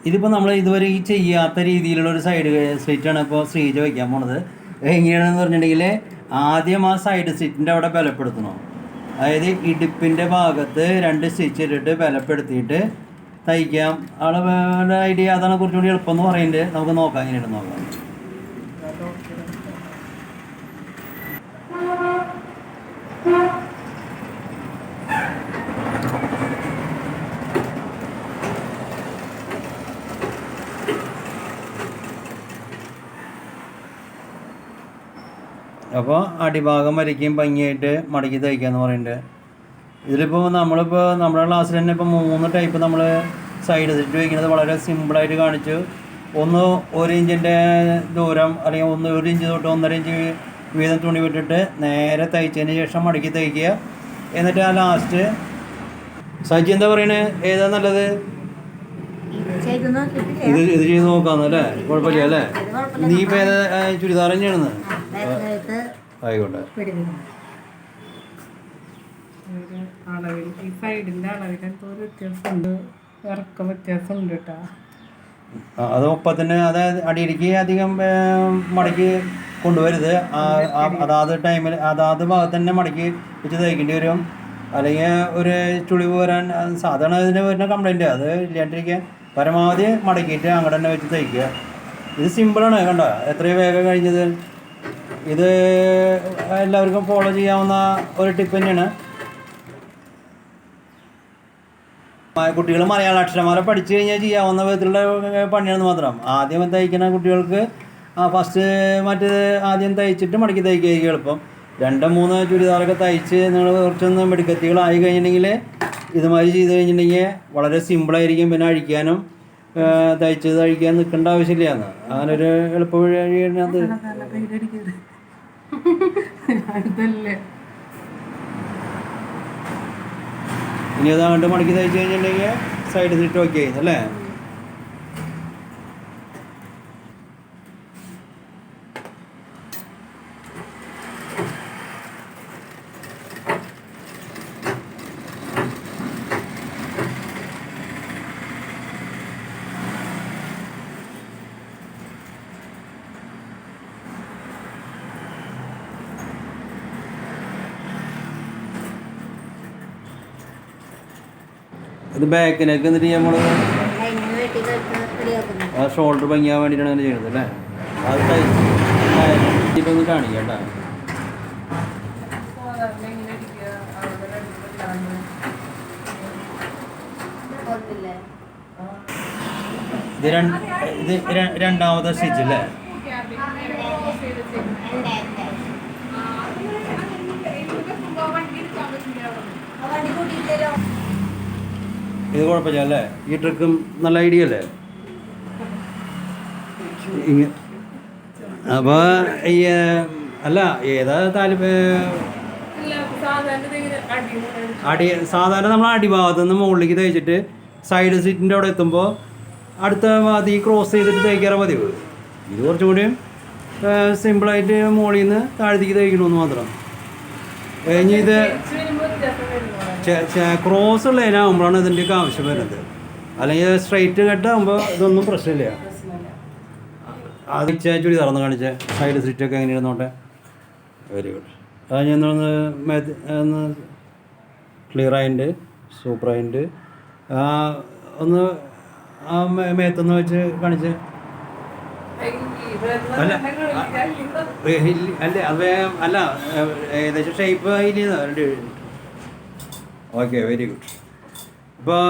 ഇതിപ്പോൾ നമ്മൾ ഇതുവരെ ഈ ചെയ്യാത്ത രീതിയിലുള്ള ഒരു സൈഡ് സ്ലിറ്റാണ് ഇപ്പോൾ ശ്രീജ വയ്ക്കാൻ പോണത്. എങ്ങനെയാണെന്ന് പറഞ്ഞിട്ടുണ്ടെങ്കിൽ ആദ്യം ആ സൈഡ് സ്ലിറ്റിൻ്റെ അവിടെ ബലപ്പെടുത്തണം. അതായത് ഇടുപ്പിൻ്റെ ഭാഗത്ത് 2 സ്റ്റിച്ച് ഇട്ടിട്ട് ബലപ്പെടുത്തിയിട്ട് തയ്ക്കാം. ആളുടെ ഐഡിയ അതാണ് കുറച്ചുകൂടി എളുപ്പം എന്ന് പറയുന്നത്. നമുക്ക് നോക്കാം, എങ്ങനെയാണെന്ന് നോക്കാം. അപ്പോൾ അടിഭാഗം വരയ്ക്കും ഭംഗിയായിട്ട് മടക്കി തയ്ക്കാന്ന് പറയുന്നുണ്ട്. ഇതിലിപ്പോൾ നമ്മുടെ ക്ലാസ്സിൽ തന്നെ ഇപ്പോൾ 3 ടൈപ്പ് നമ്മൾ സൈഡ് സ്റ്റിച്ച് വയ്ക്കുന്നത് വളരെ സിമ്പിളായിട്ട് കാണിച്ചു. ഒന്ന് 1 ഇഞ്ചിൻ്റെ ദൂരം, അല്ലെങ്കിൽ 1 ഇഞ്ച് തൊട്ട് 1.5 ഇഞ്ച് വീതം തുണി വിട്ടിട്ട് നേരെ തയ്ച്ചതിന് ശേഷം മടക്കി തയ്ക്കുക. എന്നിട്ട് ആ ലാസ്റ്റ് സജി എന്താ പറയണത്, ഏതാ നല്ലത്? ഇത് ചെയ്ത് നോക്കാന്നല്ലേ? കുഴപ്പമില്ല അല്ലേ? നീ ഇപ്പം ഏതാ ചുരിദാർ തന്നെയാണെന്ന്? ആയിക്കോട്ടെ. അളവിൽ ഈ സൈഡിൻ്റെ അളവിൽ എന്തോ ഒരു വ്യത്യാസമുണ്ട്, ഇറക്കം വ്യത്യാസമുണ്ട് കേട്ടോ. അത് ഒപ്പത്തിന്, അതായത് അടിയിലേക്ക് അധികം മടക്കി കൊണ്ടുവരുത്. അതാത് ടൈമിൽ അതാത് ഭാഗത്ത് തന്നെ മടക്കി വെച്ച് തയ്ക്കേണ്ടി വരും. അല്ലെങ്കിൽ ഒരു ചുളിവ് വരാൻ സാധാരണ ഇതിന് വരുന്ന കംപ്ലൈൻറ്റ് അത് ഇല്ലാണ്ടിരിക്കാൻ പരമാവധി മടക്കിയിട്ട് അങ്ങോട്ട് തന്നെ വെച്ച് തയ്ക്കുക. ഇത് സിമ്പിളാണ്, കണ്ടോ എത്രയും വേഗം കഴിഞ്ഞത്. ഇത് എല്ലാവർക്കും ഫോളോ ചെയ്യാവുന്ന ഒരു ടിപ്പ് തന്നെയാണ്. കുട്ടികൾ മലയാള അക്ഷരമാല പഠിച്ചു കഴിഞ്ഞാൽ ചെയ്യാവുന്ന വിധത്തിലുള്ള പണിയാണെന്ന് മാത്രം. ആദ്യം തയ്ക്കുന്ന കുട്ടികൾക്ക് ഫസ്റ്റ് ആദ്യം തയ്ച്ചിട്ട് മടക്കി തയ്ക്കുക എളുപ്പം. 2-3 ചുരിദാറൊക്കെ തയ്ച്ച് നിങ്ങൾ കുറച്ചൊന്ന് മെടുക്കത്തികളായി കഴിഞ്ഞിട്ടുണ്ടെങ്കിൽ ഇതുമാതിരി ചെയ്ത് കഴിഞ്ഞിട്ടുണ്ടെങ്കിൽ വളരെ സിമ്പിളായിരിക്കും. പിന്നെ അഴിക്കാനും തയ്ച്ചത് അഴിക്കാൻ നിൽക്കേണ്ട ആവശ്യമില്ല. അങ്ങനെ ഒരു എളുപ്പ വഴിയാണ് അത്. ഇനി അത് അങ്ങോട്ട് മടക്കി തയ്ച്ച് കഴിഞ്ഞിട്ടുണ്ടെങ്കിൽ സൈഡ് സ്ലിറ്റ് ഓക്കെ ആയിരുന്നു അല്ലേ? ഇത് ബാക്കിനൊക്കെ എന്നിട്ട് നമ്മൾ ആ ഷോൾഡർ ഭംഗിയാൻ വേണ്ടിയിട്ടാണ് അങ്ങനെ ചെയ്യുന്നത് അല്ലേ? അത് ഇപ്പം ഒന്ന് കാണിക്കാം കേട്ടോ. ഇത് രണ്ടാമത്തെ സ്റ്റിച്ച് അല്ലേ? ഇത് കുഴപ്പമില്ല അല്ലേ? ഈ ട്രിക്കും നല്ല ഐഡിയ അല്ലേ? അപ്പോൾ ഈ അല്ല ഏതാ സാധാരണ നമ്മൾ അടിഭാഗത്ത് നിന്ന് മുകളിലേക്ക് തയ്ച്ചിട്ട് സൈഡ് സ്റ്റിച്ചിൻ്റെ അവിടെ എത്തുമ്പോൾ അടുത്ത ഭാഗത്ത് ഈ ക്രോസ് ചെയ്തിട്ട് തയ്ക്കാറ് പതിവ്. ഇത് കുറച്ചും കൂടി സിമ്പിളായിട്ട് മുകളിൽ നിന്ന് താഴത്തേക്ക് തയ്ക്കണമെന്ന് മാത്രം. ഇനി ഇത് ക്രോസ് ഉള്ളതിനാകുമ്പോഴാണ് ഇതിൻ്റെയൊക്കെ ആവശ്യം വരുന്നത്. അല്ലെങ്കിൽ സ്ട്രൈറ്റ് കട്ടാകുമ്പോൾ ഇതൊന്നും പ്രശ്നമില്ല. അത് ചുരിദാർന്ന് കാണിച്ച സൈഡ് സ്റ്റിച്ചൊക്കെ എങ്ങനെയാണ് നോട്ടെ. Very good. അത് ഞാൻ ഒന്ന് ക്ലിയർ ആയിട്ടുണ്ട്, സൂപ്പർ ആയിട്ടുണ്ട്. ഒന്ന് ആ മേത്തൊന്ന് വെച്ച് കാണിച്ച്. അല്ല അത് അല്ല ഏകദേശം ഷേപ്പ് ആയില്ല. Okay, very good. ഇപ്പോൾ